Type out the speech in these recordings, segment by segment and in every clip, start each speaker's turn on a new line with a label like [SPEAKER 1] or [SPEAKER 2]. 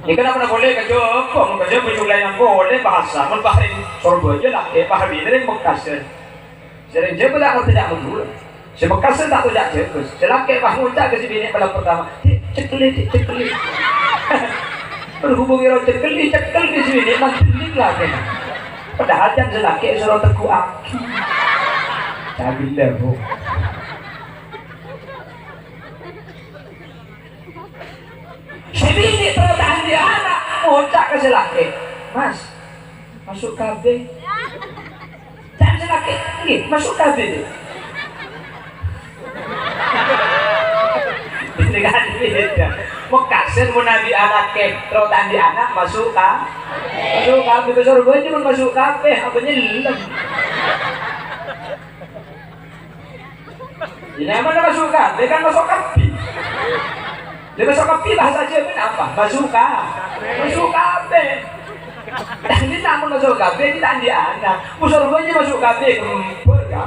[SPEAKER 1] Ini kenapa boleh kejopong, kejopong juga yang boleh bahasa, mun bahari sorbo aja lah, paham ini dari Mekasir. Sering je pula kau tidak betul. Si Mekasir tak tahu jak jekus. Selaki bahmu jak ke si bini pada pertama, cekeli. Berhubungi orang cekeli di sini, nanti lik lagi. Padahal jam selaki suruh teku aki. Cabilah bu. Si bini tertahan di anak, muncak ke selaki. Mas, masuk KB. Jangan selaki, ini masuk KB deh. Ini kan beda. Mekasir mau nabi anak tertahan di anak masuk KB besar gue cuma masuk KB, apa nyelam. Ini mana masuk KB kan masuk KB. Dia masuk kafe bahasa Jerman apa? Masuk kafe. Dan ini namun masuk kafe tidak di anak. Musuh aja masuk kafe kempur ya.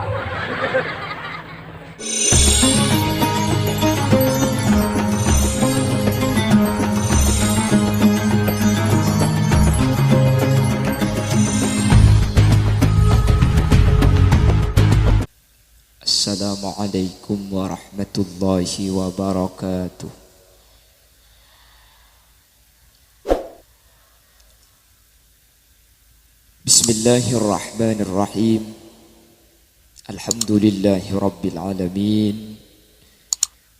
[SPEAKER 2] Assalamualaikum warahmatullahi wabarakatuh. Bismillahirrahmanirrahim. Alhamdulillahi rabbil alamin.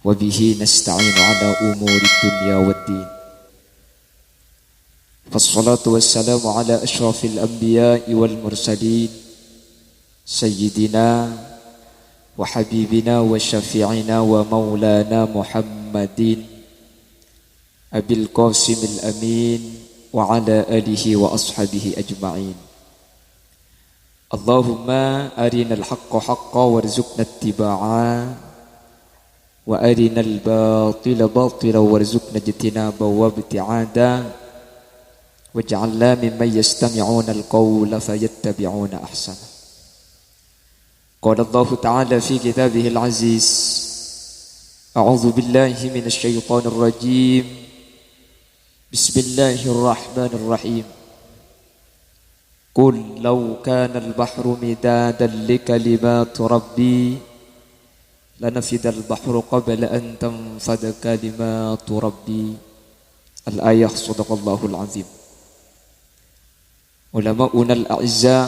[SPEAKER 2] Wabihi nasta'inu ala umuri dunya waddin. Wassalatu wassalamu ala ashrafil anbiya'i wal mursalin. Sayyidina wa habibina wa syafi'ina wa maulana Muhammadin Abil Qasimil Amin wa ala alihi wa ashabihi ajma'in. Allahumma arinal haqqa haqqa warzuqna ittiba'a wa arinal batila batila warzuqna ijtinaba wa ibti'ada waj'alna mimman yastami'una al-qawla fayattabi'una ahsana. Qala Allah Ta'ala fi kitabihil aziz, a'udzu billahi minasy syaithanir rajim. Bismillahirrahmanirrahim. Qul law kana al-bahru midadan li kalimati rabbi lanafida al-bahru qabla an tanfada kalimatu rabbi. Al-ayah sadaqallahul azim. Ulama'una al-a'izza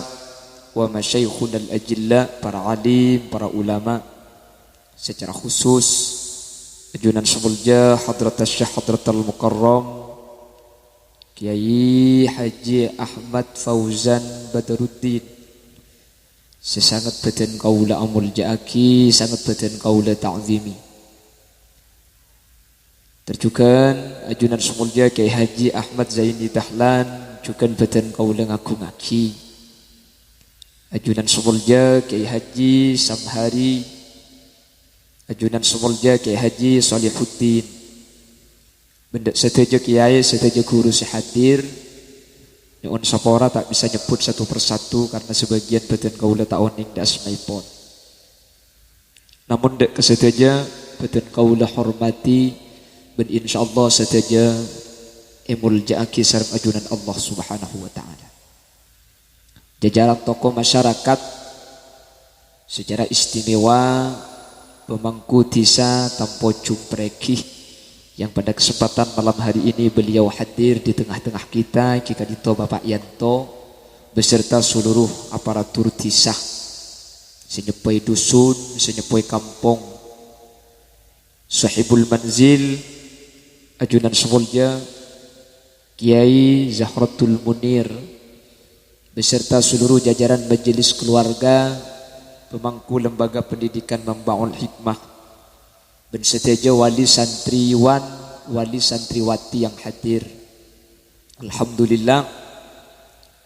[SPEAKER 2] wa masyaikhuna al-ajilla, para alim, para ulama, secara khusus Ajunan Syamulja Hadratas Syekh Hadratal Mukarram Kiai Haji Ahmad Fauzan Badaruddin, sesangat badan kaula amul ja'aki, sangat badan kaula ta'zimi. Terjukan Ajunan Syamulja Kiai Haji Ahmad Zaini Dahlan, juga badan kaula ngagung-ngaki. Ajunan Syamulja Kiai Haji Samhari, Ajunan Syamulja Kiai Haji Shalihuddin. Benda seteja kiai, seteja guru sehadir. Nyuwun sapora tak bisa nyebut satu persatu karena sebagian badan kaula tak oning da asmaipun. Namun dek keseteja badan kaula hormati ben insyaallah seteja emul ja'aki sareng ajunan Allah Subhanahu wa taala. Jajaran tokoh masyarakat secara istimewa pemangku desa Tampo Jumpreki yang pada kesempatan malam hari ini beliau hadir di tengah-tengah kita, jika dito Bapak Yanto beserta seluruh aparatur desa, senyepoi dusun, senyepoi kampung, sahibul manzil Ajunan Syamulja Kiai Zahratul Munir beserta seluruh jajaran majelis keluarga, pemangku lembaga pendidikan Mambaul Hikmah, dan seteja wali santriwan, wali santriwati yang hadir. Alhamdulillah,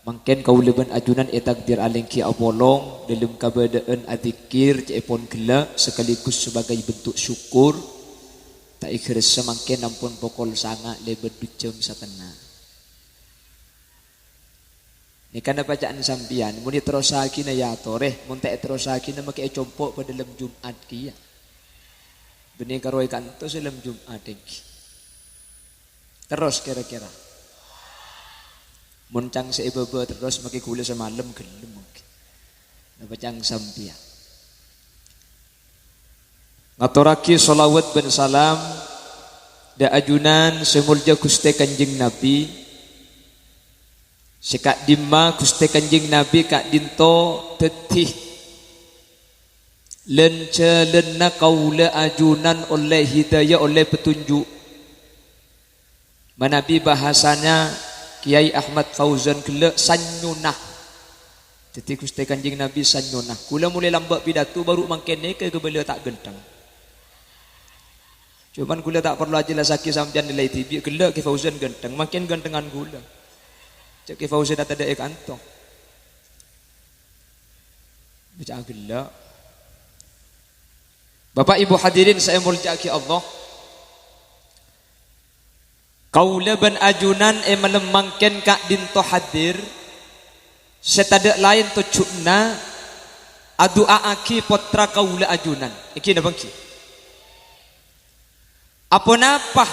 [SPEAKER 2] mangken kaula ben ajunan takdir alengki abolong dalam kabadaan adzikir cepon gela sekaligus sebagai bentuk syukur. Tak ikhlas semangken ampun pokol sanga leber 2 jam setengah. Ini kan bacaan sampian, muni terosaki na ya toreh, mun tak terosaki na make compok pada dalam Jumat kia. Benih karoy kanto dalam Jumat iki. Terus kira-kira. Muncang seibaba terus maki kula semalam gelem mungkin. Napa cang sampia. Ngaturaki sholawat ben salam da ajunan semulja Gusti Kanjeng Nabi. Sekak dimma Gusti Kanjeng Nabi kak dinto tetih lencelena kaula ajunan oleh hidayah oleh petunjuk. Manabi bahasanya Kiai Ahmad Fauzan kele sanyunah. Jadi Gusti Kanjeng Nabi sanyunah. Kula mulai lambat pidato baru mangkene ke beliau tak gentang. Cuman kula tak perlu jelasake sampean nilai TV kele ke Fauzan genteng, makin gentengan kula. Cek ke Fauzan tak ada kantong. Baca gela. Bapak Ibu hadirin saya mulyaki Allah. Kaula ban ajunan melemangkan kak dinto hadir setada lain to cukna adua aki potra kaula ajunan iki na bangki apa napa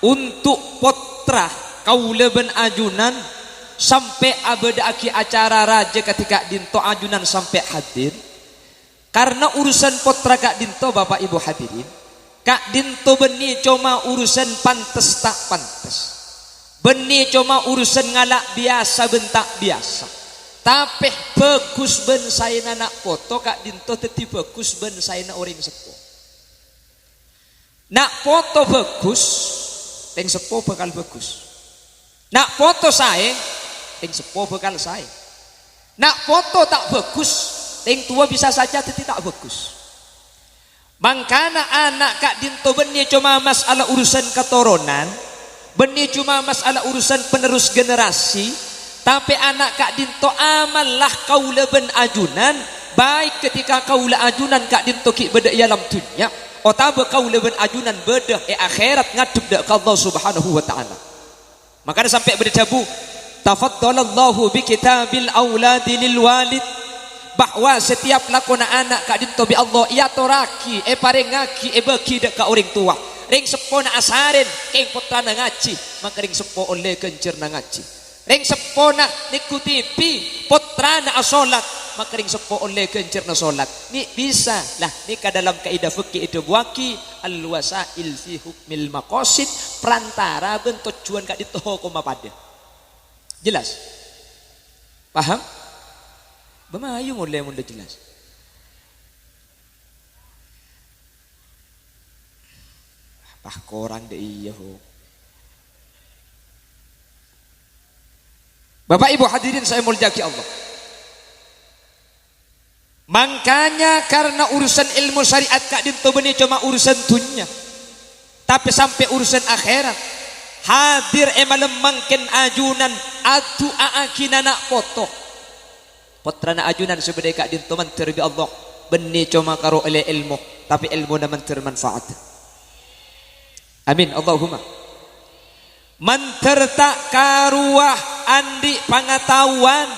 [SPEAKER 2] untuk potra kaula ban ajunan sampai abada aki acara raja ketika dinto ajunan sampai hadir karena urusan potra kak dinto Bapak Ibu hadirin kak dinto beni cuma urusan pantes tak pantes. Beni cuma urusan ngalak biasa bentak biasa. Tapi bagus ben saya nak foto kak dinto teti bagus ben saya nak orang sepo. Nak foto bagus, teng sepo bakal bagus. Nak foto saya, teng sepo bakal saya. Nak foto tak bagus, teng tua bisa saja teti tak bagus. Mangkana anak kak dinto benih cuma masalah urusan keturunan, benih cuma masalah urusan penerus generasi, tapi anak kak dinto amallah kaula ben ajunan, baik ketika kaula ajunan kak dinto ki beda dalam dunia, otaba kaula ben ajunan beda akhirat ngadep dak Allah Subhanahu wa taala. Makanya sampai berjabu tafaddalallahu bi kitabil auladi lil walid bahwa setiap lakona anak kak dinto bi Allah ia toraki parengaki bagi dek ka orang tua ring sepo na asarin keng putra na ngaji maka ring sepo oleh kencer na ngaji ring sepo na nikutipi putra na asolat maka ring sepo oleh kencer na solat ni bisa lah ni ka dalam kaidah fikih itu buaki al wasail fi hukmil maqasid perantara ben tujuan kak dinto koma pada jelas paham. Bamayu mulai jelas. Pah korang deh iya ho. Bapak Ibu hadirin saya mulyaki Allah. Makanya karena urusan ilmu syariat kak dinto benih cuma urusan dunia. Tapi sampai urusan akhirat hadir malemangken ajunan adu aakina nak foto. Putrana ajunan sebagai kak dinto mantir bi Allah benih cuma karo oleh ilmu tapi ilmu na mantir manfaat. Amin Allahumma. Mantir tak karuah andi pengetahuan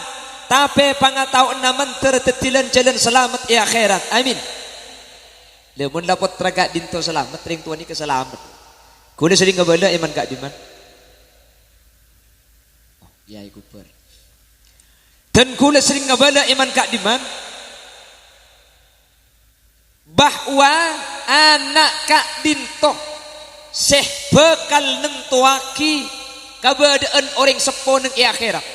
[SPEAKER 2] tapi pengetahuan na mantir tetilan jalan selamat akhirat. Amin. Lemun la putra kak dinto selamat ring tuan ni keselamat. Kuda sering ngabala iman kak diman. Oh, ya iku ber. Dan kula sering ngabala iman kak diman bahwa anak kak dinto seh bekal nentuaki keberadaan orang sepo neng akhirat.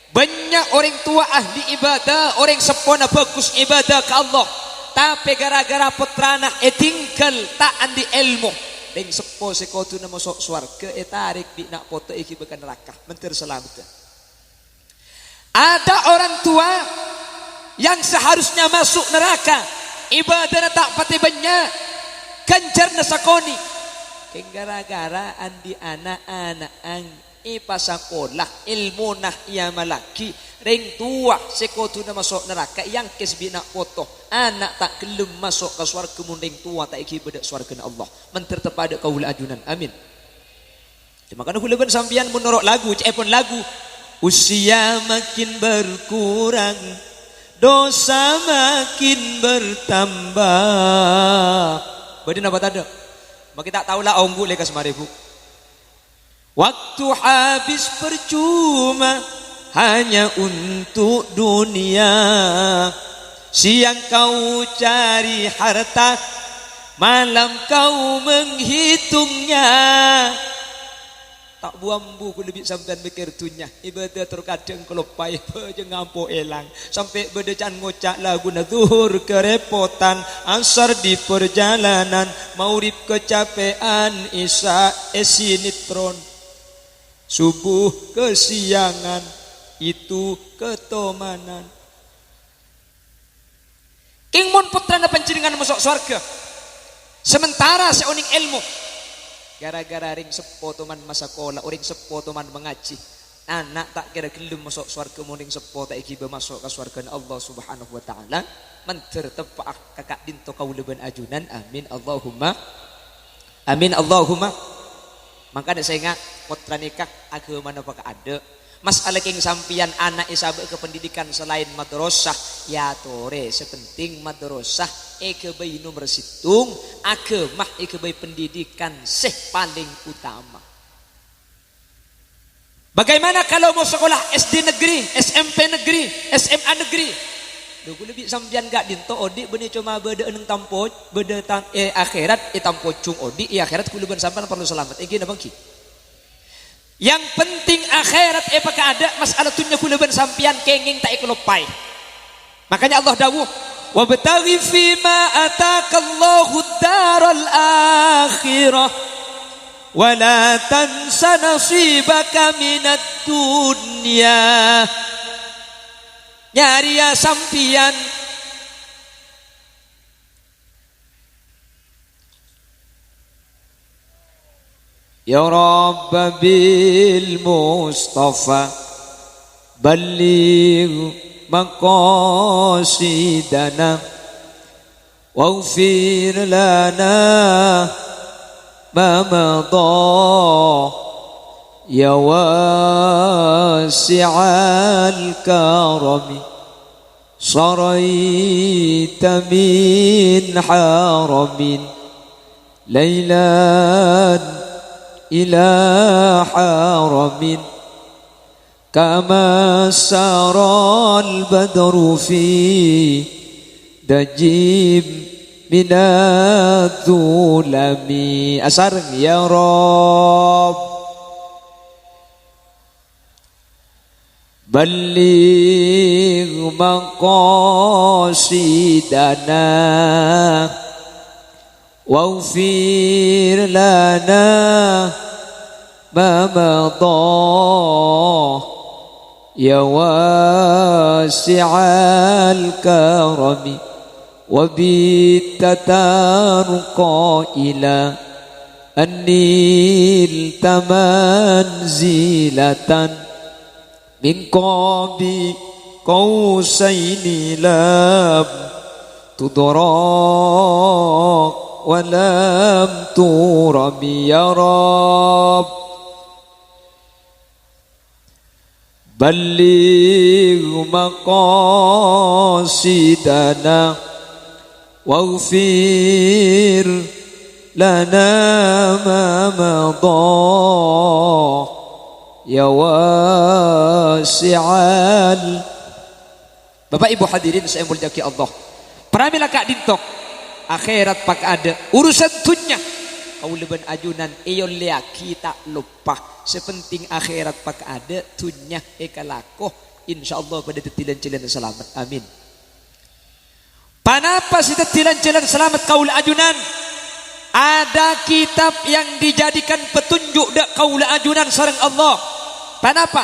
[SPEAKER 2] Banyak orang tua ahli ibadah, orang sepo na bagus ibadah ke Allah, tapi gara-gara putrana tinggal tak andi ilmu deng sepo sekotu na masuk swarga tarik bi nak foto iki bekan neraka mentir selamat. Ada orang tua yang seharusnya masuk neraka ibadah tak pati banyak kencar nasakoni gara-gara andi anak-anak ang ipasakolah ilmu nah ia malaki ring tua sekotu na masuk neraka yang kesbi nak foto anak tak kelem masuk ke swarga munding tua tak iki bedak swarga Allah mentir tepada kaula ajunan. Amin. Makanya kula ben sampean menurut lagu pun lagu usia makin berkurang, dosa makin bertambah. Badi napa tanda? Maka tak tahulah onggu lekas 5.000. Waktu habis percuma hanya untuk dunia. Siang kau cari harta, malam kau menghitungnya. Tak buambu ku lebih sampean mikir dunya. Ibadah terkadang kelopai aja ngampo elang. Sampai bedecan ngocak lagu zuhur kerepotan, asar di perjalanan, maurib kecapean, isya sinetron, subuh kesiangan, itu ketomanan. King mun putrana panjenengan masuk surga. Sementara seoning ilmu gara-gara ring sepo teman masa sekolah, ring sepo teman mengaji. Anak tak kira gelem masuk surga muning sepo tak ikiba masuk ke surga Allah Subhanahu wa taala. Menter tepak kakak dinto kaulaban ajunan. Amin Allahumma. Amin Allahumma. Makanya saya ingat putra nikah agama mana apakah ada. Masalah king sampian anak isabe ke pendidikan selain madrasah ya tore sepenting madrasah bayi nomor situng agemah bayi pendidikan seh paling utama. Bagaimana kalau mau sekolah SD negeri, SMP negeri, SMA negeri? Duh lebih sampian gak dinto odi benih cuma beda eneng tampo beda akhirat tampo cung odi akhirat kuluban sampean perlu selamat gini bangki. Yang penting akhirat apakah ada masalah dunia kuluban sampian kenging tak iklopai. Makanya Allah dawuh wabtaghi fima atakallahu daral akhirah wa la tansa nasibaka minad dunya. Nyari ya sampian Ya Rabb bil Mustafa balligh maqasidana waghfir lana ma madha ya wasi'al karami saraita min haramin laylan ila haramin kama saral badru fi dajib minadzulami. Asar ya Rabb balligh maqasidana waghfir lana ma madha ya wasi'al karami wa bitatarqa ila annil tamanzilatan min qabi qausaini lam tudrak walam turami ya Rabb balligh maqasidana waghfir lana ma madha ya wasi'al. Bapak Ibu hadirin saya muliakan Allah. Pramila kak dintok akhirat pak ada urusan dunya kau leban ajunan eyon lea kita lupa sepenting akhirat pak ada dunya ekalakoh insyaallah pada tetilan jalan selamat amin. Panapa si tetilan jalan selamat kau ajunan ada kitab yang dijadikan petunjuk dak kau ajunan sareng Allah. Panapa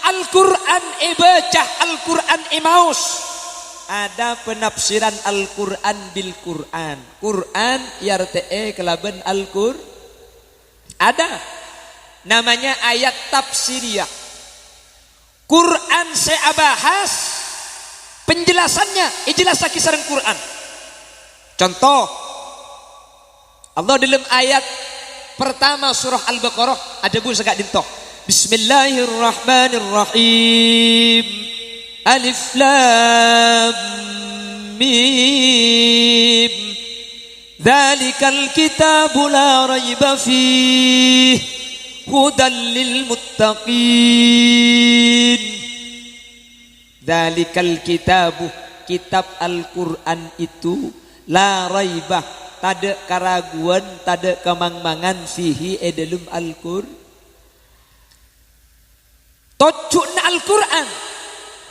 [SPEAKER 2] Al-Quran ibacah Al-Quran imaus ada penafsiran Al-Quran bil Quran Quran yarte'e kelaban Al-Qur ada namanya ayat tafsiriyah Quran saya bahas penjelasannya ijelas kisah Quran. Contoh Allah dalam ayat pertama surah Al-Baqarah ada bu segak dintoh Bismillahirrahmanirrahim. Alif Lam Mim. Dzalikal kitabu la raiba fihi hudan lil muttaqin. Dzalikal kitabu, kitab Al-Qur'an itu la raibah, tada keraguan, tada kemangmangan fihi edalum Al-Qur'an. Tocukna Al-Qur'an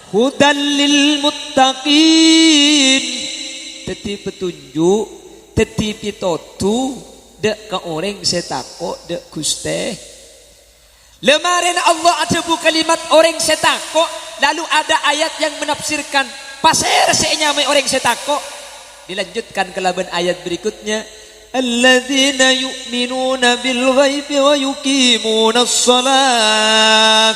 [SPEAKER 2] hudan lil muttaqin, teti petunjuk, teti pitotu dek ke orang setako dek Guste. Lemarin Allah ada bu kalimat orang setako, lalu ada ayat yang menafsirkan pasir senyamai orang setako. Dilanjutkan ke laban ayat berikutnya, alladzina yu'minuna bil ghaibi wa yuqimuna as-salat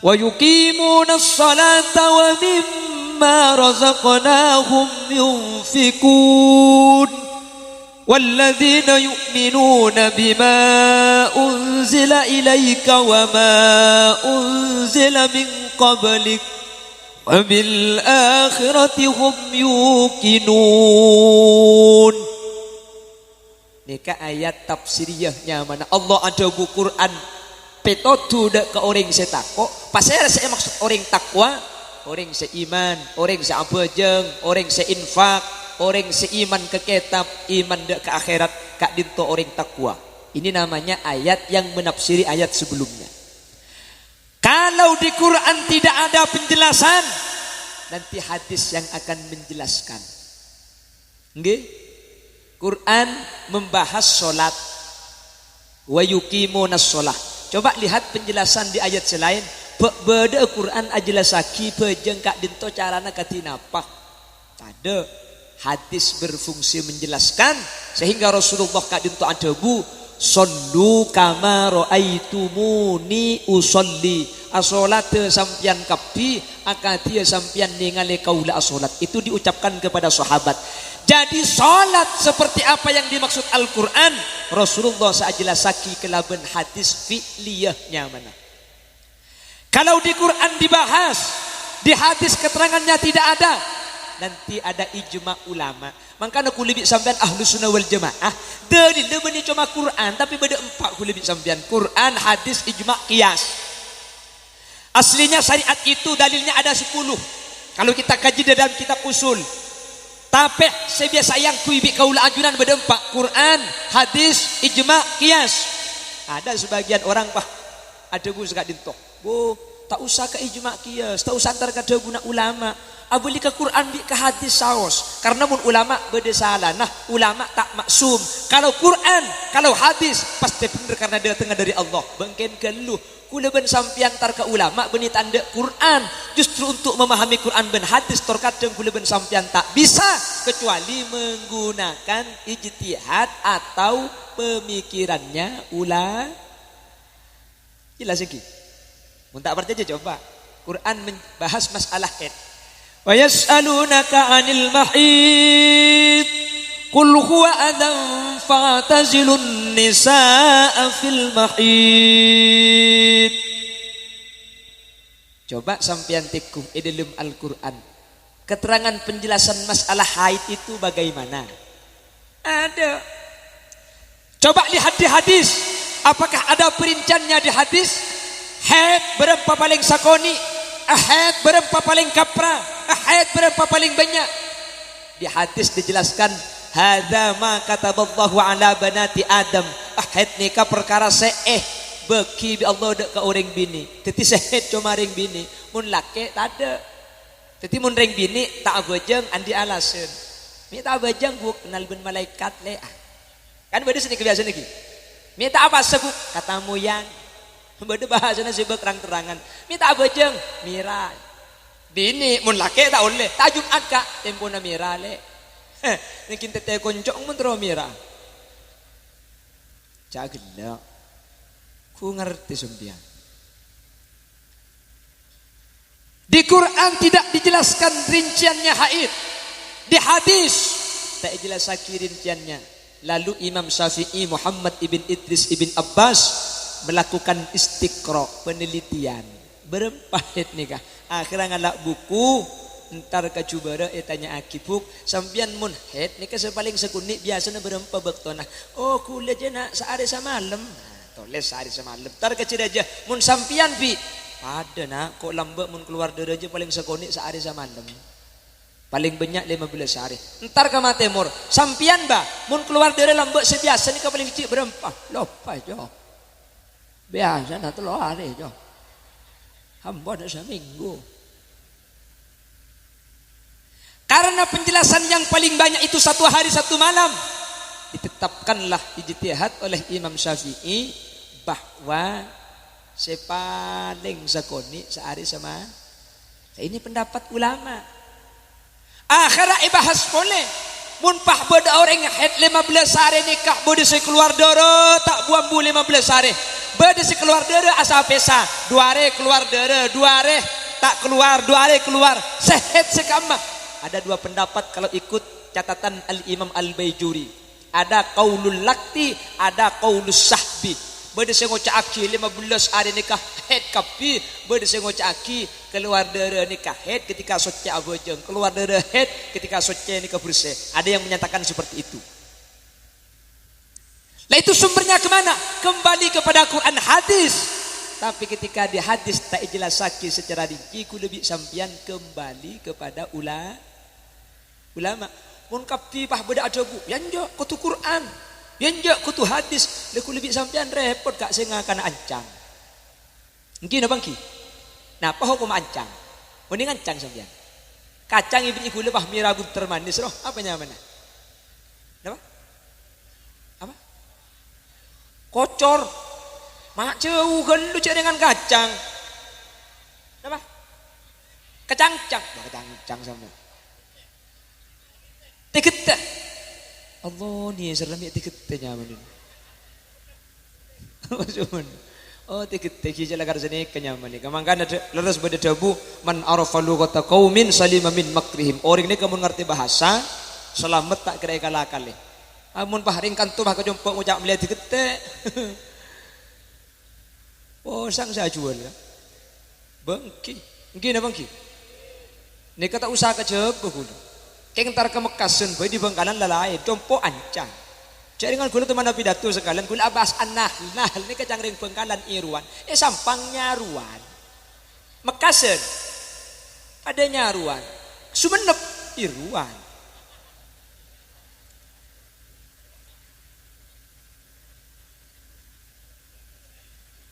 [SPEAKER 2] wa yuqimuna as-salata wa mimma razaqnahum yunfikun walladzina yu'minuna bima unzila ilayka wa ma unzila min qablik wa bil akhirati hum yuqinun. Nika ayat tafsiriyahnya mana Allah ada bu Quran petotu dak ke orang setako pasal saya maksud orang takwa, orang seiman, orang seabajeng, orang seinfak, orang seiman ke kitab, iman dak ke akhirat, kak dinto orang takwa. Ini namanya ayat yang menafsiri ayat sebelumnya. Kalau di Quran tidak ada penjelasan, nanti hadis yang akan menjelaskan. Nggih? Quran membahas salat wa yuqimunas shalah. Coba lihat penjelasan di ayat selain. Beda Quran ajelasaki bejeng kak dinto carana katinapa. Ada hadis berfungsi menjelaskan sehingga Rasulullah kak dinto adabu sallu kama raaitumuni usolli. Asolat sampian kapi akatia sampian ningali kaula asolat. Itu diucapkan kepada sahabat. Jadi salat seperti apa yang dimaksud Al-Quran, Rasulullah sajelasaki kelaban hadis fi'liyahnya mana. Kalau di Quran dibahas, di hadis keterangannya tidak ada, nanti ada ijma ulama. Makanya aku lebih sampean ahlu sunnah wal jamaah. Dalil lebih cuma Quran, tapi beda empat aku lebih sampean. Quran, hadis, ijma, qiyas. Aslinya syariat itu dalilnya ada 10. Kalau kita kaji dalam kitab usul. Tapi sebiasa yang kuibik kaula ajunan beda empat. Quran, hadis, ijma, qiyas. Ada sebagian orang pak, ada bu sekat dintok. Bu, tak usah ke ijma qiyas, tak usah antar ke guna ulama. Abuli ke Quran bi ke hadis saos. Karena mun ulama beda salah. Nah, ulama tak maksum. Kalau Quran, kalau hadis pasti benar karena dia tengah dari Allah. Bengken keluh. Kula ben sampian tar ke ulama beni tanda Quran. Justru untuk memahami Quran ben hadis terkadang kula ben sampian tak bisa kecuali menggunakan ijtihad atau pemikirannya ulama. Jelas iki. Mun tak percaya coba. Quran membahas masalah haid. Wa yas'alunaka 'anil mahid. Qul huwa adhan fa'tazilun nisaa fil mahid. Coba sampean tikuh di dalam Al-Qur'an. Keterangan penjelasan masalah haid itu bagaimana? Ada. Coba lihat di hadis. Apakah ada perinciannya di hadis? Haid berapa paling sakoni? Haid berapa paling kapra? Haid berapa paling banyak? Di hadis dijelaskan hadza ma kataballahu ala banati Adam. Haid nikah perkara seeh beki bi Allah dak ka orang bini. Teti sehet cuma ring bini. Mun laki tak ada. Teti mun ring bini tak abajeng andi alasan. Mi tak abajeng bu kenal ben malaikat le. Kan beda sini kebiasaan iki. Mi tak apa sebut katamu yang beda bahasana sebab terang-terangan. Mi tak abajeng mira. Bini mun laki tak oleh. Tak Jumat kak tempona mira le. Nikin tete koncok mun tro mira. Cagela. Ku ngerti sampean. Di Quran tidak dijelaskan rinciannya haid. Di hadis tak dijelaskan rinciannya. Lalu Imam Syafi'i Muhammad ibn Idris ibn Abbas melakukan istiqra, penelitian. Berapa haid nikah? Akhirnya ngalak buku entar kacubara tanya akipuk sampian mun head nika sepaling sekunik biasana berempa bektona oh kuliah aja nak sehari semalam toles sehari semalam entar kecil aja mun sampian pi ada nak kok lambat mun keluar dari aja paling sekunik sehari semalam paling banyak 15 hari entar ke Matemur sampian bah mun keluar dari lambat sebiasa nika paling kecil berempa lupa jo biasa nak telur hari jo hamba ada seminggu. Karena penjelasan yang paling banyak itu 1 hari 1 malam, ditetapkanlah ijtihad oleh Imam Syafi'i bahwa sepaling sakoni sehari sama. Ini pendapat ulama. Akhirnya ibahas boleh. Mun pah beda orang head 15 hari nikah bode se keluar doro tak buang bu 15 hari. Bede si keluar dere asal pesa 2 hari keluar dere 2 hari tak keluar 2 hari keluar sehet sekama. Ada 2 pendapat kalau ikut catatan Al-Imam Al-Baijuri. Ada qaulul lakti, ada qaulus sahbi. Bede si ngocak aki 15 hari nikah head kapi. Bede si ngocak aki keluar dere nikah head ketika soce abojeng, keluar dere head ketika soce nikah bersih. Ada yang menyatakan seperti itu. Nah itu sumbernya kemana? Kembali kepada Quran hadis. Tapi ketika di hadis tak jelasaki secara rinci, ku lebih sampian kembali kepada ulama. Mun kapi pah beda ajabu, yang jo kutu Quran, yang jo kutu hadis. Leku lebih sampian repot kak senga kana ancang. Mungkin apa ki? Nah, apa hukum ancang? Mending ancang sampian. Kacang ibu lebah mirabu termanis roh, apa nyaman? Apa? Kocor mak jauh kan lu cek dengan kacang apa kecangcang kecangcang sama tiketnya Allah nih serem ya tiketnya nyaman ini oh tiket jalan karena sini kenyaman nih kemangkan ada leres pada dabu man arafalu kata kaumin salima min makrihim orang ini kamu ngerti bahasa selamat tak kira kalah kali amun paharing kantu bah kejumpa ngucap melihat dikete. Oh sang saya jual ya. Bangki. Mungkin apa bangki? Ini kata usaha kejep gula. Keng tar ke Mekasen bae di Bangkalan lalai jompo ancang. Jaringan gula teman pidato sekalian gula abas anah. Nah, ini kecangring Bangkalan Irwan. Sampang Nyaruan. Mekasen. Ada Nyaruan. Sumenep Irwan.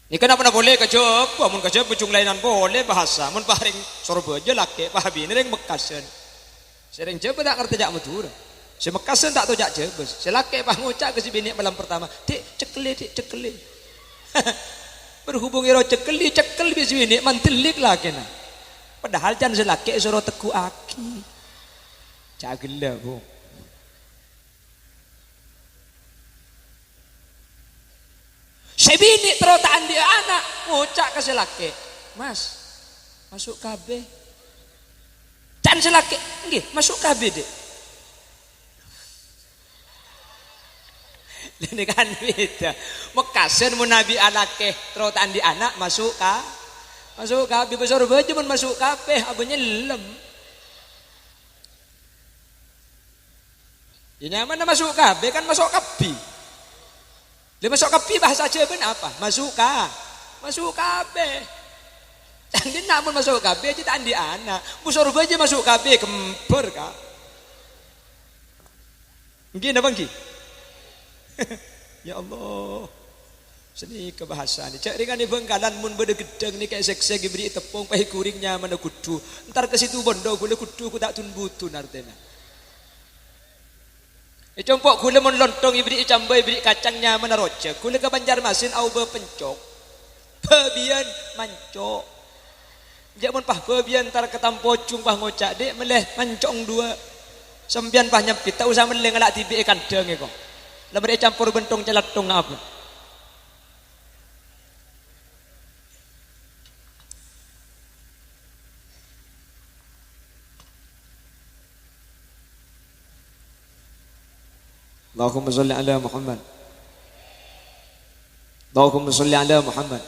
[SPEAKER 2] Ini kenapa nak boleh kejep? Mun kejep bujung lainan boleh bahasa. Mun paring Surabaya laki pahabi ini ring Mekasen. Sering jeb tak ngerti jak Madura. Si Mekasen tak tahu jak jebes. Si laki pah ngucak ke si bini malam pertama. Dik cekeli. Berhubung iro cekeli si bini mantelik lagi nah. Padahal jan si laki suruh teku aki. Cagila bu. Sebini terotaan dia anak ngucak ke selake, mas masuk KB, can selake, nggih masuk KB dek. Ini kan beda. Mekasen mun nabi anake terotaan di anak masuk KB besar baca mun masuk KB abenya lem. Ini mana masuk KB kan masuk KB. Dia masuk kapi bahasa Jawa apa? Masuk KB. Jangan namun masuk KB aja tak andi anak. Musor aja masuk KB kempur kak. Mungkin apa nggih? Ya Allah. Seni kebahasaan. Cek ringan di Bangkalan mun beda gedang ni kayak sek-sek diberi tepung pahi kuringnya mana kudu. Entar ke situ bondo gule kudu ku tak tun butun artinya. Compok gula mun lontong ibri cambai ibri kacangnya mana roja. Gula ke Banjarmasin au bepencok. Babian mancok. Jak mun pah babian tar ketampocung pah ngocak dek meleh mancong 2. Sembian pah nyempit tak usah meleh ngalak tibi kandang e kok. Lah beri campur bentong celatong apa. Allahumma sholli ala Muhammad. Allahumma sholli ala Muhammad.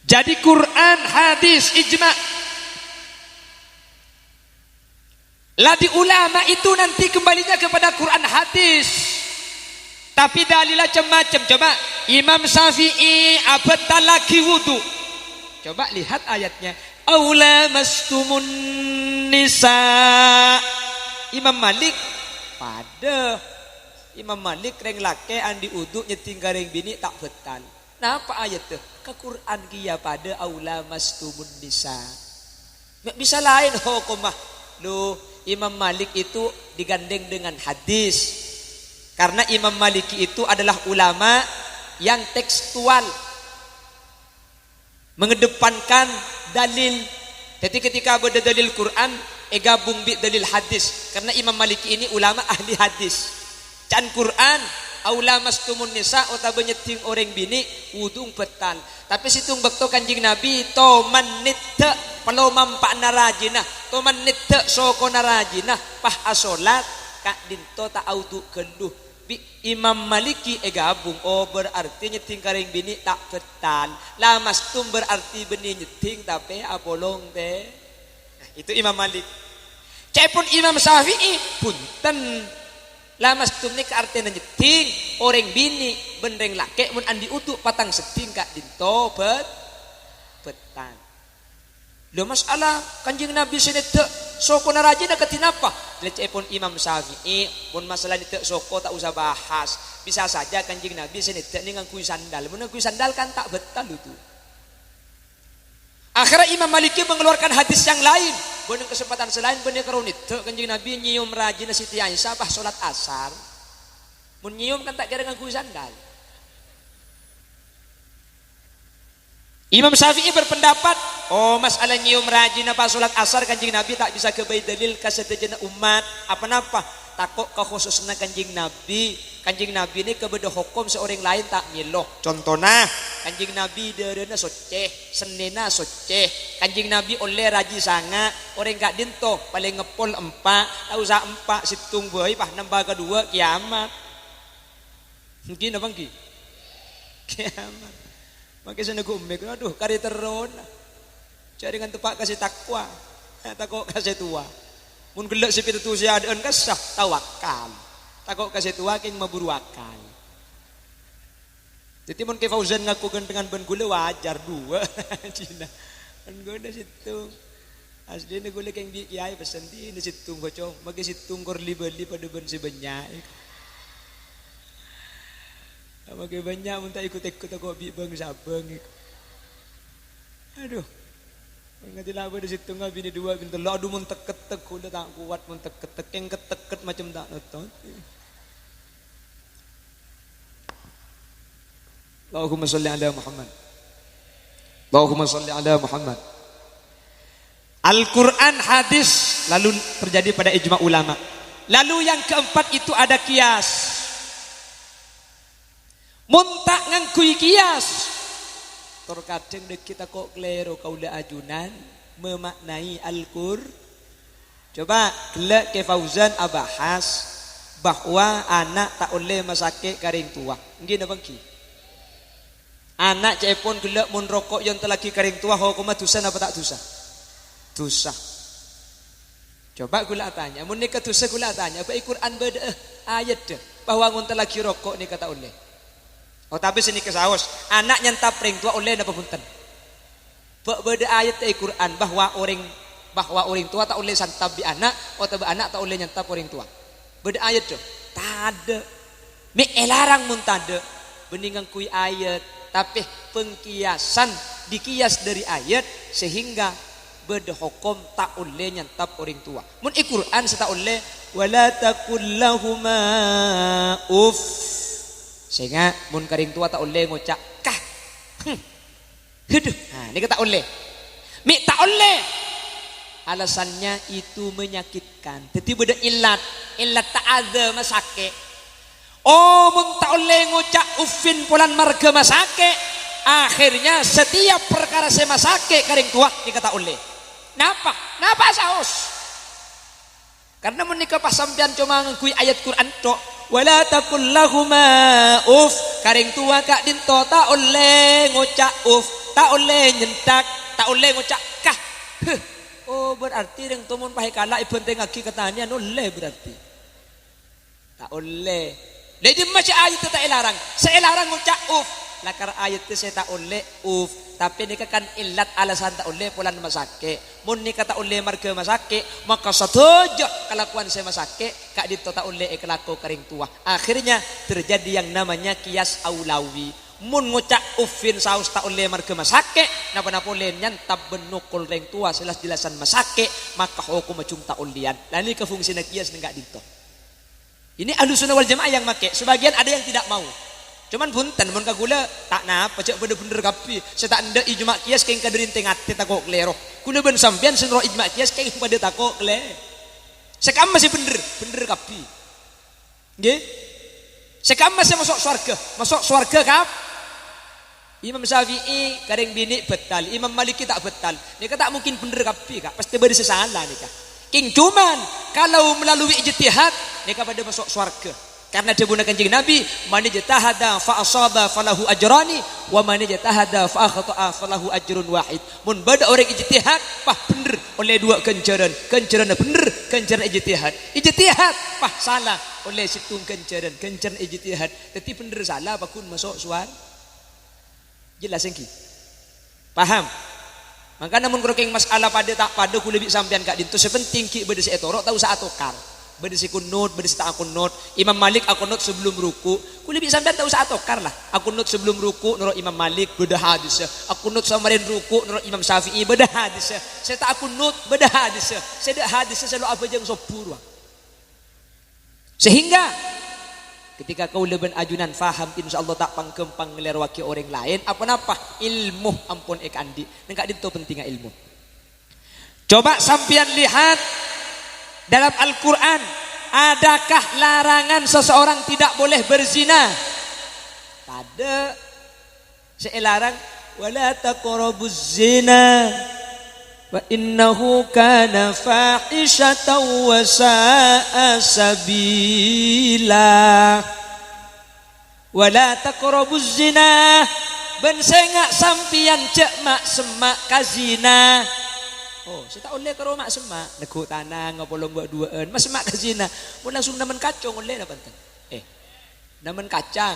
[SPEAKER 2] Jadi Quran, hadis, ijma. Lah di ulama itu nanti kembalinya kepada Quran hadis. Tapi dalilnya macam-macam. Coba Imam Syafi'i abatal lagi wudu. Coba lihat ayatnya. Aula mastumun nisa. Imam Malik pada Imam Malik reng lake andi wudu nyeting gareng bini tak betal. Napa ayat tuh? Ke Quran kia pada aula mastumun nisa. Nggak bisa lain hukumah. Loh, Imam Malik itu digandeng dengan hadis. Karena Imam Maliki itu adalah ulama yang tekstual, mengedepankan dalil. Jadi ketika ada dalil Quran, gabung bi dalil hadis. Karena Imam Maliki ini ulama ahli hadis. Can Quran, aula mastumun nisa utawa nyeting orang bini wudung petan. Tapi situng bakto Kanjing Nabi to manitte pelo mampak narajina, to manitte soko narajina pah asolat kak dinto ta audu keluh. Imam Maliki gabung. Oh berarti nyeting karing bini tak petan. Lamastum berarti beni nyeting tapi apolong teh. Nah, itu Imam Malik. Cepun Imam Syafi'i punten. Lamastum ni artinya nyeting orang bini benreng lake mun andi utuk patang seting kak dinto petan. Lo masalah Kanjeng Nabi senete soko narajina ketinapa? Lepun Imam Syafi'i pun masalah nete soko tak usah bahas. Bisa saja Kanjeng Nabi senete ni ngangkui sandal. Mun ngangkui sandal kan tak betal itu. Akhirnya Imam Maliki mengeluarkan hadis yang lain. Bener kesempatan selain bener karonite Kanjeng Nabi nyium rajina Siti Aisyah pas salat asar. Mun nyium kan tak kira ngangkui sandal. Imam Syafi'i berpendapat, oh masalah nyium rajin apa sholat asar Kanjeng Nabi tak bisa kebaik dalil kasedejana umat apa-apa. Takut kekhususna Kanjeng Nabi. Kanjeng Nabi ini kebedo hukum seorang lain tak nyeloh. Contohnya Kanjeng Nabi derena soceh, senena soceh. Kanjeng Nabi oleh raji sanga, orang gak dinto paling ngepol empat, tak usah empat situng boy pah nambah kedua kiamat. Mungkin apa ki? Kiamat. Makanya saya gumek, aduh kari teron. Cari dengan tepak kasih takwa, takut kasih tua. Mun gelak seperti itu saya adaan kasah tawakal. Takut kasih tua keng maburu akal. Jadi mun ke Fauzan ngaku dengan ban gula wajar dua. Cina, ban gula situ. Asli ni gula keng bi kiai pesen di situ gocong. Magi situ kor libeli pada ban si banyak. Makai banyak mun tak ikut-ikut aku bi bang sabang. Aduh. Ngati lah di situ ngah bini dua bini telu aduh mun tek-tek udah tak kuat mun tek-tek yang ketek macam tak nonton. Allahumma shalli ala Muhammad. Allahumma shalli ala Muhammad. Al-Quran hadis lalu terjadi pada ijma ulama. Lalu yang keempat itu ada kias. Muntak ngangkui kias. Terkadang kita kok klero kaula ajunan memaknai Al-Qur'an. Coba gelak ke Fauzan abahas bahwa anak tak oleh masake karing tua. Nggih napa nggih? Anak cepon gelak mun rokok yang telagi karing tua hukum dosa apa tak dosa? Dosa. Coba gula tanya, mun nikah dosa gula tanya, apa Al-Qur'an beda ayat deh bahwa ngun telagi rokok nikah tak oleh. Oh tapi sini kesaos anak nyantap ring tua oleh napa punten. Beda ayat Al-Qur'an bahwa orang tua tak oleh santap bi anak atau anak tak oleh nyantap orang tua. Beda ayat tuh. Tade. Mi elarang mun tade beningang kui ayat tapi pengkiasan dikias dari ayat sehingga beda hukum tak oleh nyantap orang tua. Mun Al-Qur'an tak oleh wala taqul lahuma uff. Sehingga mun karing tua tak oleh ngocak kah. Hidup. Nah, ini tak oleh. Mi tak oleh. Alasannya itu menyakitkan. Jadi beda ilat tak ada masake. Oh, mun tak oleh ngocak ufin pulan marga masake. Akhirnya setiap perkara saya masake karing tua dikata oleh. Napa? Napa saos? Karena menikah pas sampean cuma ngakui ayat Quran tok. Wala taqul lahuma uf karing tua kak dinto tak oleh ngocak uf tak oleh nyentak tak oleh ngocak kah Oh berarti yang tumun pakai kala ibenteng lagi katanya oleh berarti. Tak oleh. Jadi macam ayat itu tak larang. Saya larang ngucap uf. Lah karena ayat itu saya tak oleh uf. Tapi ni kan ilat alasan tak oleh pulan masake. Mun ni kata oleh marga masake, maka setuju kelakuan saya masake, kak dito tak oleh kelaku kering tua. Akhirnya terjadi yang namanya kias aulawi. Mun ngucap ufin saus tak oleh marga masake, napa-napa lenyan tab benukul ring tua jelas-jelasan masake, maka hukum macam tak olian. Lah ni kefungsi nak kias enggak dito. Ini Ahlussunnah wal Jamaah yang make. Sebagian ada yang tidak mau. Cuman punten mun kagula tak napa cek bener-bener kapi. Saya tak ndak ijma kias keng kaderin tengate takok klero. Kula ben sampean sen ro ijma kias keng pada takok kle. Sekam masih bener kapi. Nggih. Sekam masih masuk surga kap. Imam Syafi'i kadang bini betal, Imam Maliki tak betal. Nika tak mungkin bener kapi kak, pasti beri salah nika. King cuman kalau melalui ijtihad nika pada masuk surga. Karena dia gunakan kanjeng Nabi, man ijtahada fa asaba falahu ajrani wa man ijtahada fa akhta'a falahu ajrun wahid. Mun bada orang ijtihad pah bener oleh dua kencaran. Kencaran bener, kencaran ijtihad. Ijtihad pah salah oleh situng kencaran. Kencaran ijtihad. Tapi bener salah pakun masuk suar. Jelas engki. Paham? Maka namun krokeng masalah pada tak pada ku lebih sampean kak dintu sepenting ki beda si etorok tahu saat tokar. Beda si kunut, beda si tak kunut. Imam Malik kunut sebelum ruku. Ku lebih sampean tahu saat tokar lah. Kunut sebelum ruku nurut Imam Malik beda hadis. Kunut samarin ruku nurut Imam Syafi'i beda hadis. Saya tak kunut beda hadis. Saya dak hadis selalu apa jang sopur. Sehingga ketika kau leben ajunan faham insyaallah tak pangkempang ngelerwaki orang lain apa-apa ilmu ampun ek andi. Nengak dinto pentingnya ilmu. Coba sampean lihat dalam Al-Quran, adakah larangan seseorang tidak boleh berzina? Pada selarang wala taqrabuz zina wa innahu kana fahishatan wa sa'a sabila. Wala taqrabuz zina, ben sengak sampian cek mak semak kazina. Oh, saya tak boleh ke rumah semak. Neguk tanah, ngopolong buat duaan. Mas semak ke zina. Mau langsung naman kacang boleh apa enten? Naman kacang.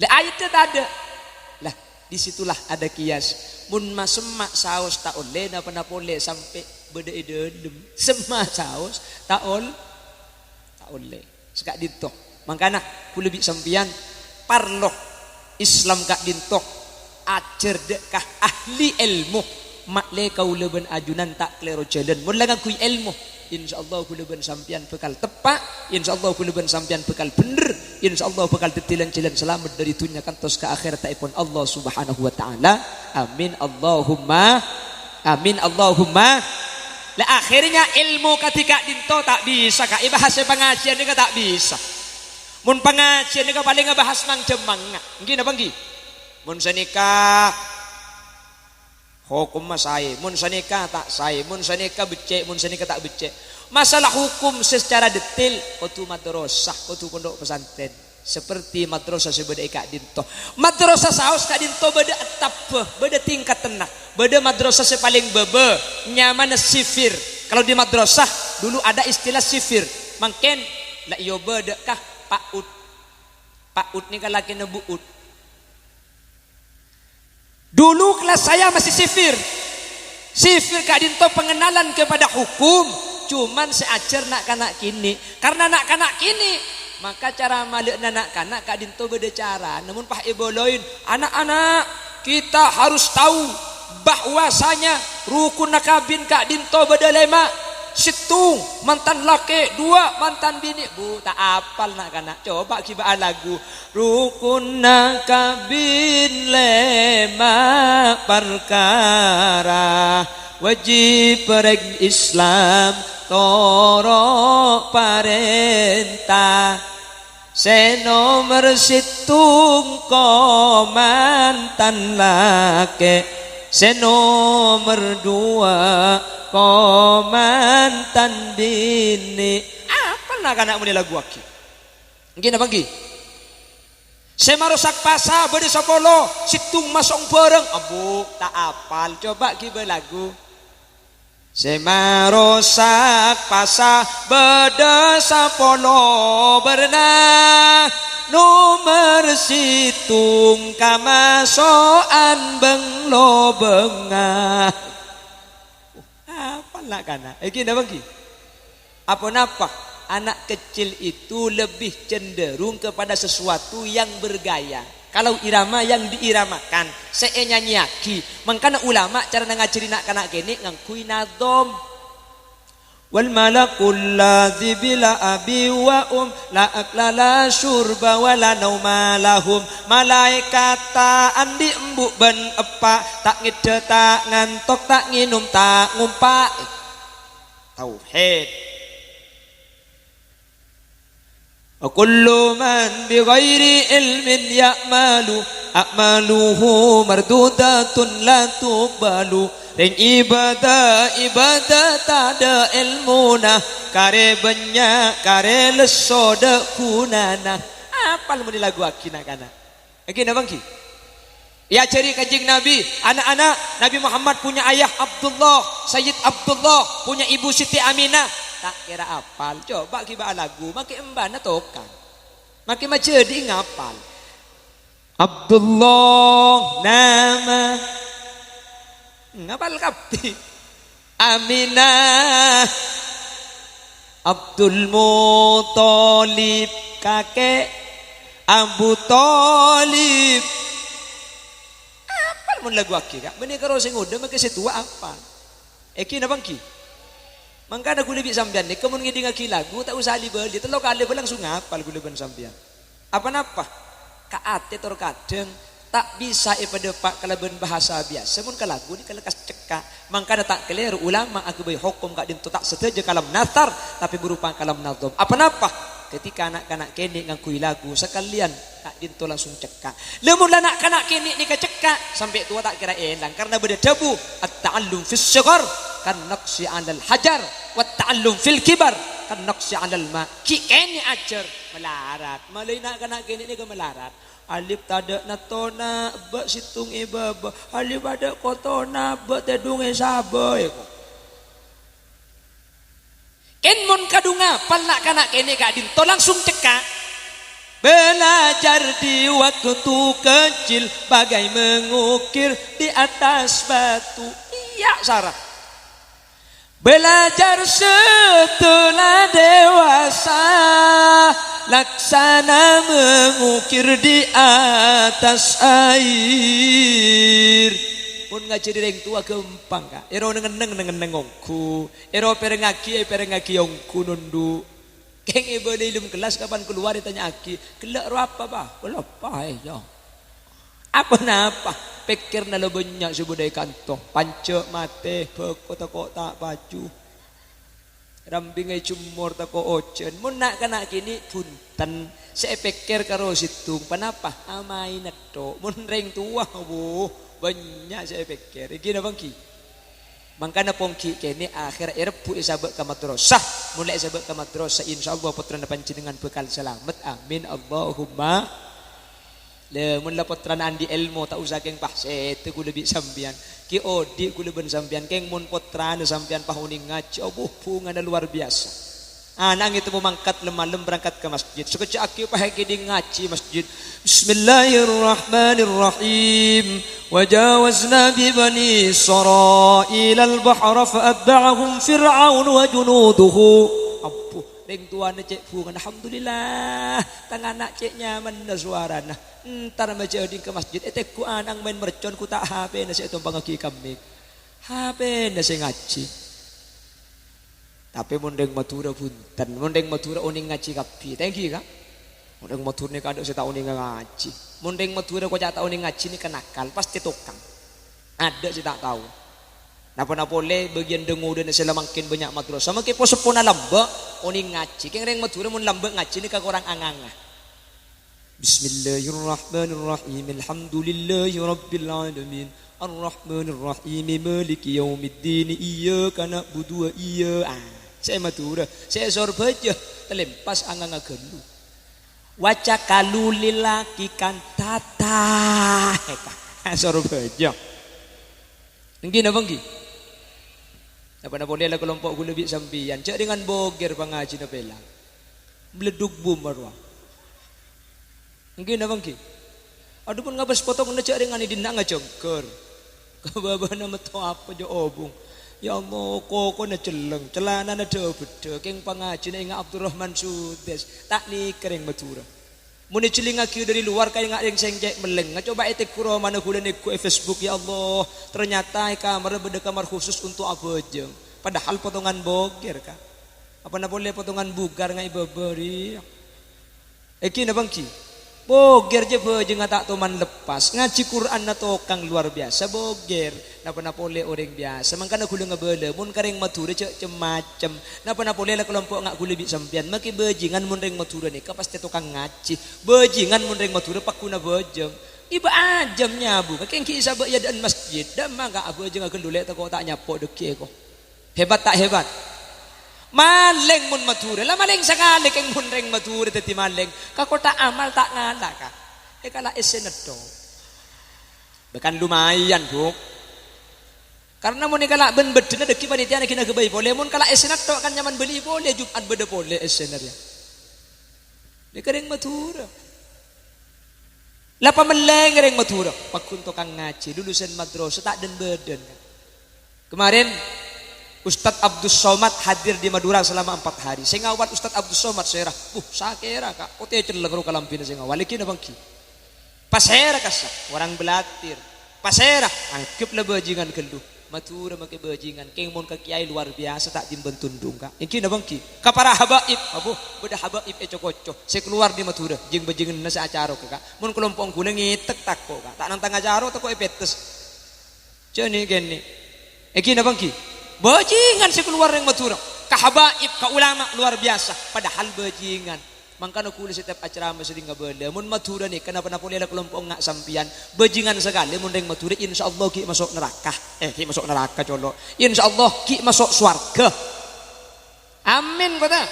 [SPEAKER 2] Lah ayatnya tak ada. Lah, disitulah ada kias. Mun mas semak saus tak boleh, napa boleh sampai beda idem. Semak saus tak boleh. Sekak dintok. Makanya ku lebih sampian parloh Islam kak dintok. Ajar dekah ahli ilmu makle kau leben ajunan tak klero jalan mula ngakui ilmu insyaallah ku leben sampian bekal tepat insyaallah ku leben sampian bekal bener insyaallah bekal detilan-tilan selamat dari dunia kantos ke akhirat taipun Allah subhanahu wa ta'ala amin Allahumma lah akhirnya ilmu ketika dinto tak bisa kak bahasa pengajian ni tak bisa mun pengajian ni paling ngebahas nang jemang ngene apa nggih mun sanikah hukum masai, mun sanikah tak sai, mun sanikah becek, mun sanikah tak becek. Masalah hukum secara detail kudu madrasah, kudu pondok pesantren. Seperti madrasah sebeda kak dinto. Madrasah saus kak dinto beda etap, beda tingkat tenang. Beda madrasah sepaling bebe, nyaman sifir. Kalau di madrasah dulu ada istilah sifir. Mungkin la iyo beda kah paut. Paut ni kalaki nebuut. Dulu kelas saya masih sifir kak dinto pengenalan kepada hukum cuman seajar nak kanak kini karena nak kanak kini maka cara malik nak kanak kak dinto beda cara namun pah iboloin anak-anak kita harus tahu bahwasanya rukun nakabin kak dinto beda lema situng mantan laki dua mantan bini bu tak apal nak kanak coba kibaan lagu rukun nakabin lema perkara wajib pereg Islam toro parenta senomor situng ko mantan laki senomor dua komantan bini apa nak anak muni lagu aki gini apa gini Saya marusak pasar beri sapolo, situng masong bareng. Abu tak apal, coba kiba lagu. Saya marusak pasar beri sapolo berenang. Nomor situng kamasoan benglo bengah. Apa lah kana? Gini bagi. Apa napa? Anak kecil itu lebih cenderung kepada sesuatu yang bergaya. Kalau irama yang diiramakan, saya nyanyiaki. Makanya ulama cara ngajari nak kanak kene ngangkui nadom. Wal malakul ladzi bila abi wa la akla la syurba wa la nauma lahum. Malaikat ta andi embuk ben epa tak ngide tak ngantok tak nginum tak ngumpak. Tauhid. Kullu man bi ghairi ilmin ya'malu a'maluhu mardudatun la tuqbalu. Ring ibadah tak ada ilmuna kare banyak kare leso de kunana. Apal mun lagu akina kana. Akina bangki. Ya cari kajing Nabi, anak-anak Nabi Muhammad punya ayah Abdullah, Sayyid Abdullah, punya ibu Siti Aminah. Tak kira apal, coba kiba lagu, maki embana tokan, maki majedi ngapal. Abdullah nama, ngapal kapi. Aminah, Abdul Muthalib kakek Abu Thalib. Apal mun lagu aki kak, benih karo sing udah maki setua apal. Eki nabangki. Mangka ada gula bi sampean ni, kemun ngidi ngaki lagu tak usah libel, dia telok kali langsung ngapal gula ben sampean. Apa napa? Kaate tor kadang tak bisa pada pak kalaban bahasa biasa mun kalagu ni kalakas cekak. Mangka tak keliru ulama aku bagi hukum kak din tak setuju kalam nathar tapi berupa kalam nadham. Apa napa? Ketika anak-anak kene ngakui lagu sekalian kak din langsung cekak. Lemun anak kanak kene ni kecekak sampai tua tak kira elang karena beda debu at-ta'allum fis shighar kan naqsi 'alal hajar wa ta'allum fil kibar kan naqsi 'alal ma. Ki kene ajar melarat. Malai nak kanak kene ni ke melarat. Alif tada natona ba situng ibaba. Alif ada kotona ba tedung saboy. Ken mon kadunga palak kanak kene kak din to langsung cekak. Belajar di waktu kecil bagai mengukir di atas batu. Iya Sarah. Belajar setelah dewasa laksana mengukir di atas air. Pun ngaji direng tua gempang kak. Ero nengeneng ongku. Ero perengaki ongku nundu. Keng ibu di ilmu kelas kapan keluar ditanya aki. Kelak ro apa bah? Kelak apa ya? Apa napa? Pikir nalo banyak sebudai kantong. Pancok mate kota baju. Rambing ay cumur tako ocen. Mun nak kana kini punten. Saya pikir karo situng. Panapa? Amay na to. Mun reng tua bu. Banyak saya pikir. Gini bangki. Mangkana pongki kini akhir erpu isabak ke madrasah. Mulai isabak ke madrasah insyaallah putra panci dengan bekal selamat. Amin Allahumma. Le mun la putra andi ilmu tak usah keng pahset ku lebih sambian. Ki odi ku leben sambian keng mun putra sambian pahuning ngaji obuh bunga luar biasa. Anak itu memangkat lemah berangkat ke masjid. Sekecil aki pahagi di ngaji masjid. Bismillahirrahmanirrahim. Wajawazna bi bani Israil al-bahra fa'atba'ahum Fir'aun wa junuduhu. Apuh, ring tuan cek bungan alhamdulillah. Tangan nak cek nyaman na suara nah. Entar maca di ke masjid etek ku anang main mercon ku tak HP na saya tumpang aki kami. HP na saya ngaji. Tapi mundeng matura punten, mundeng matura uning ngaji kapi. Thank you kak. Mundeng matur ni kadang saya tak uning ngaji. Mundeng matura kau tak uning ngaji ni kenakal pasti tukang. Ada saya tak tahu. Napa boleh bagian dengu dan saya makin banyak matura. Sama ke posepona lambak uning ngaji. Keng reng matura mun lambak ngaji ni kag orang anganga. Bismillahirrahmanirrahim. Alhamdulillahi rabbil alamin. Ar-Rahmanir-Rahim Maliki Yaumiddin Iyyaka na'budu wa iyyaka. Saya matura, saya sor baca telempas anganga gelu. Waca kalulil laki kan tata. Suruh bejo. Nggih napa nggih? Apa boleh lah kelompok gula lebih sampian. Cak dengan boger pangaji na pelang. Meleduk bum marwah. Nggih napa nggih? Aduh pun ngabas potong na cak dengan idin na ngajongker. Kababa na meto apa jo obong. Ya Allah koko na celeng. Celana na beda. Keng pangaji na inga Abdurrahman Sudes. Tak ni kering matura. Muni ciling aku dari luar kaya ngak yang sengjek meleng. Coba etik kuro mana gula niku Facebook ya Allah. Ternyata kamar beda kamar khusus untuk abojeng. Padahal potongan boger kah. Apa na boleh potongan bugar ngai beberi. Eki na bangki. Boger je bojeng tak toman lepas. Ngaji Quran na tokang luar biasa boger. Napa na boleh orang biasa. Mangkana gula ngabele mun kareng matura cem-macem. Napa na boleh lah kelompok ngak gula bik sampian. Maki bejingan mun reng matura ni pasti tukang ngaji. Bejingan mun reng matura pakuna bojeng. Iba ajam nyabu. Kakeng ki sabak ya dan masjid. Dan mangga bojeng akan dulek tako tak nyapok deki ko. Hebat tak hebat? Maleng mun matura. Lah maleng sekali keng mun reng matura teti maleng. Kako tak amal tak ngala ka. Kala esenedo. Bekan lumayan, Bu. Karena mun kala ben bedena deki panitia nak kena kebai boleh mun kala esenat tok kan nyaman beli boleh Jumat beda boleh esenar ya. Ni kering matura. Lapa meleng kering matura. Pakun tukang ngaji lulusan madrasah tak den beden. Kemarin Ustadz Abdus Somad hadir di Madura selama 4 hari. Saya ngawal Ustadz Abdus Somad saya sakera kak. Ote celeng ro kalampina saya ngawal iki na bangki. Pasera kasak orang belatir. Pasera angkep le bajingan keldu. Matura make bajingan keng mon ka kiai luar biasa tak dimben tundung kak. Iki na bangki. Ka para habaib abu beda habaib cokoco. Saya keluar di Matura jeung bajingan na sa acara kak. Mun kelompok guna ngitek takko kak. Tak nantang acara toko epetes. Ceni geni. Iki na bangki. Bajingan si keluar yang matura. Kahabaib, ka ulama luar biasa. Padahal bajingan. Mangkana kula setiap acara masih ngabala. Mun matura ni kenapa boleh kelompok ngak sampian. Bajingan sekali mun reng matura insyaallah ki masuk neraka. Ki masuk neraka colok. Insyaallah ki masuk swarga. Amin kata.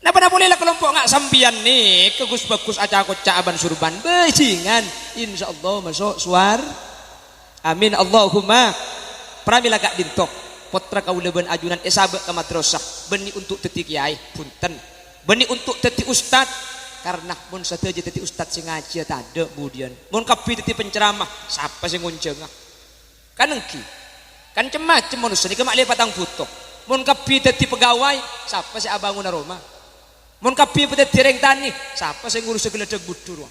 [SPEAKER 2] Napa boleh kelompok ngak sampian ni kegus bagus acara kocak aban surban bajingan. Insyaallah masuk swarga. Amin Allahumma. Pramila kak dintok potra kaula ben ajunan sabak ke madrasah beni untuk teti kiai punten beni untuk teti ustad karena mun sateja teti ustad sing ngaji tak ada budian mun kapi teti penceramah siapa sing ngoncengah kan engki kan cemacem manusia ni kemak patang putok mun kapi teti pegawai siapa sing abangun aroma mun kapi teti reng tani siapa sing ngurus geledeg budur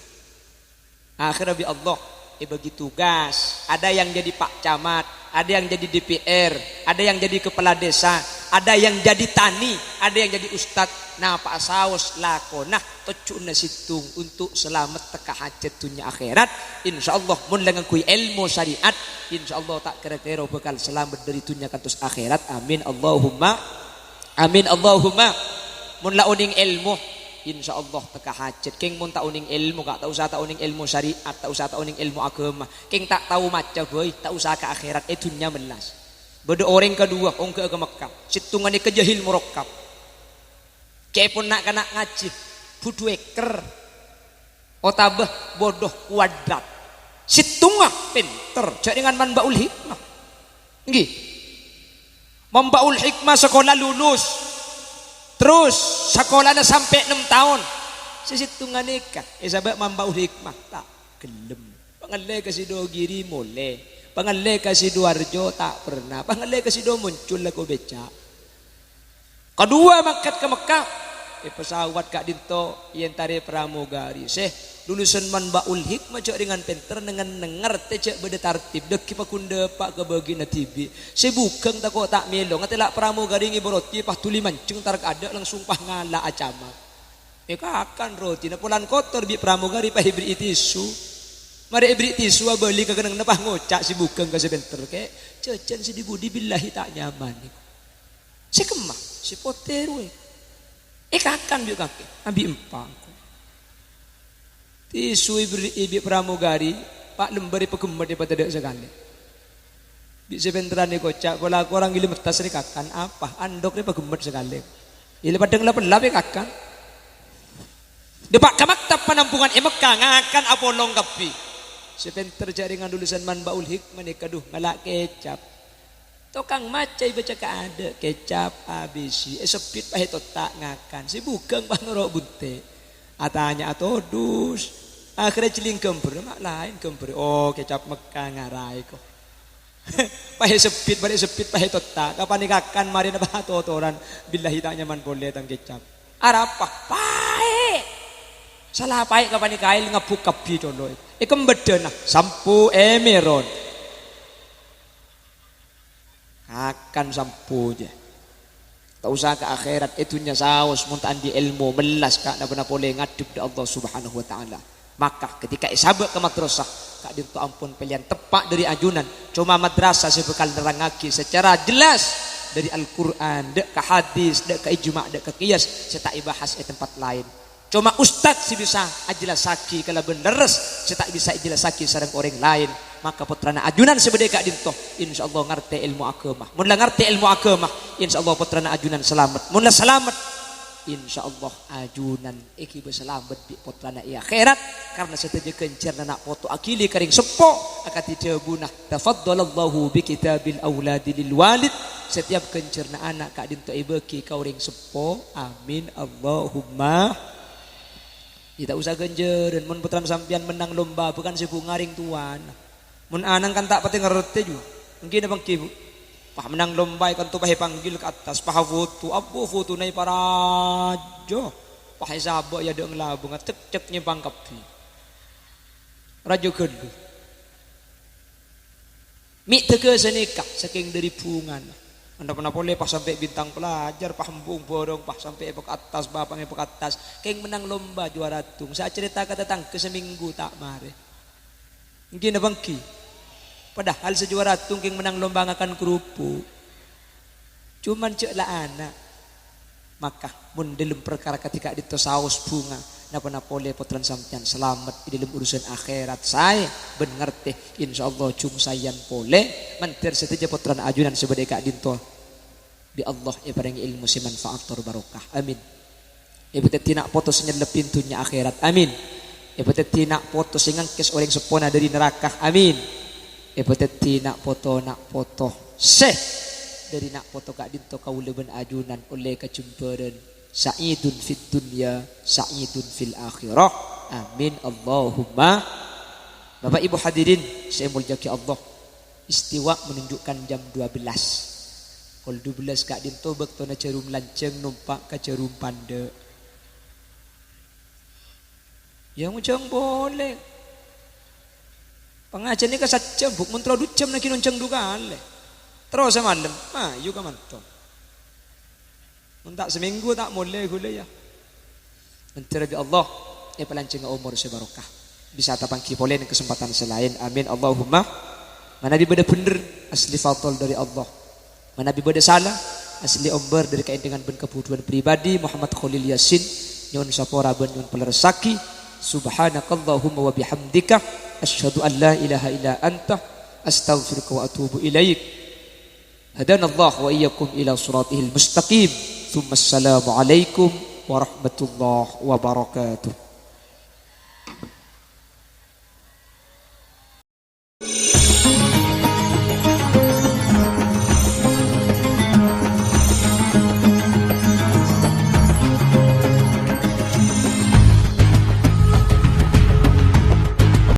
[SPEAKER 2] akhirnya bi Allah bagi tugas ada yang jadi Pak Camat ada yang jadi DPR ada yang jadi kepala desa ada yang jadi tani ada yang jadi ustad nah Pak Saus lakonah tocuna situng untuk selamat teka hajat dunia akhirat insyaallah mun lengan kui ilmu syariat insyaallah tak kira-kira bakal selamat dari dunia kantos akhirat amin Allahumma mun la uning ilmu insyaallah teka hajat keng mun tak uning ilmu kak tak usah tak uning ilmu syariat tak usah tak uning ilmu agama keng tak tahu maca boy tak usah ke akhirat dunya melas beda orang kedua orang ke Mekah situngane kejahil murakkab kepun nak kena ngaji budu eker otabah bodoh kuadrat situngah pinter jadi dengan manbaul hikmah nggih manbaul hikmah sekolah lulus terus sekolahnya sampai 6 tahun sesitungan nikah sabak mambaul hikmah tak gelem pangalai ke Sidogiri boleh pangalai ke Sidoarjo tak pernah pangalai ke Sido muncul lagu becak kedua mangkat ke Mekah pesawat kak dinto yang tari pramugari lulusan manbaul hikmah cak dengan pinter dengan ngerti cak beda tartib deki pakunda pak ke bagina TV bukan tak kok tak melong ngatela pramugari ngiboroti pah tuli mancung tar ada langsung pah ngala acama akan roti na pulan kotor bi pramugari pah ibri tisu mari ibri tisu beli kagenang napah ngocak bukan ke sebentar ke cecen si dibudi billahi tak nyaman kemah poteru akan bi kake ambi empang tisu ibi pramugari pak lembari pegemar daripada tidak sekali bisa benteran ni kocak kalau aku orang gila metas ni kakan apa andok ni pegemar sekali gila pada ngelap-lap ya kakan Depak ke maktab penampungan Mekah ngakan apa longgapi. Sepenter jaringan lulusan Manbaul Hikmah ni kaduh ngalak kecap. Tokang macai baca ka ada kecap ABC. Sepit pahe tak ngakan. Si bukan panurok bunte. Atanya atodus. Akhirnya celing kemper mak lain kemper. Oh kecap Mekah ngarai kok. Pahe sepit balik sepit pahe tak. Kapan nikakan mari na batotoran billahi tak nyaman boleh tang kecap. Arapah pahe. Salah paik kapan kail ngapuk kapi colo. Ikem bedena sampu emeron. Akan sampu je. Tak usah ke akhirat itunya saus muntaan di ilmu melas kak na benar boleh ngadep di Allah Subhanahu wa taala. Maka ketika isabak ke madrasah kak dintu ampun pilihan tepak dari ajunan. Cuma madrasah sebekal nerangaki secara jelas dari Al-Qur'an, dek ke hadis, dek ke ijma', dek ke qiyas, saya tak ibahas di tempat lain. Cuma ustaz si bisa ajelasaki kalau beneres saya tak bisa ajelasaki sareng orang lain. Maka putrana ajunan sebede kak dinto insyaallah ngerti ilmu agama. Mun la ngerti ilmu agama insyaallah putrana ajunan selamat. Mun la selamat insyaallah ajunan iki berselamat di putrana iya akhirat karena setuju kencer nak foto akili karing sepo akati jabunah tafaddalallahu bi kitabil auladi lil walid. Setiap kencerna anak kak dinto ibeki kauring sepo amin Allahumma. Tidak usah genjeran mun putran sampian menang lomba bukan sibu ngaring tuan. Mun anang kan tak pati ngerti juga. Mungkin abang kibu. Pah menang lomba kan tu pahe panggil ke atas pah foto abu foto nai parajo. Pah sabok ya deng labung cek nyempang kapi. Rajo kedu. Mi tege senikah saking dari pungan. Anda pernah boleh pas sampai bintang pelajar, pah embung borong, pah sampai epok atas, bapang epok atas. Keng menang lomba juara tung. Saya cerita kata tang ke seminggu tak mare. Mungkin abang ki. Padahal sejuara tung keng menang lomba ngakan kerupuk. Cuman cek lah anak. Maka mun dalam perkara ketika dito saus bunga. Napa boleh potran sampean selamat di dalam urusan akhirat saya benar teh insyaallah cung sayan boleh mantir setuju potran ajunan sebade kak dinto di Allah paringi ilmu si manfaat tor barokah amin. Ibu tina foto senyelep pintunya akhirat amin. Ibu tina foto singangkes orang sepona dari neraka amin. Ibu tina foto nak foto seh dari nak foto kak dinto kauleubeun ajunan oleh kacumpereun sa'idun fid dunya sa'idun fil akhirah amin Allahumma. Bapak Ibu hadirin saya mulyaki Allah, istiwa menunjukkan jam 12. Kol 12 kak dinto bektona cerum lanceng numpak ke cerum pande yang ucang boleh pengajian ini kasat buk mun terlalu jam nak kinuncang dugale terus malam ayo ka mantap. Muntak seminggu tak boleh gule ya. Menteri Allah pelancing umur sebarokah. Bisa tapang kipolen kesempatan selain. Amin Allahumma. Mana bi beda bener asli fadl dari Allah. Mana bi beda salah asli umber dari keintingan ben kebutuhan pribadi Muhammad Khalil Yasin nyun sapora ben nyun pelersaki. Subhanakallahumma wa bihamdika asyhadu an la ilaha illa anta astaghfiruka wa atubu ilaik. Hadanallahu wa iyyakum ila siratihil mustaqim. Assalamualaikum warahmatullahi wabarakatuh.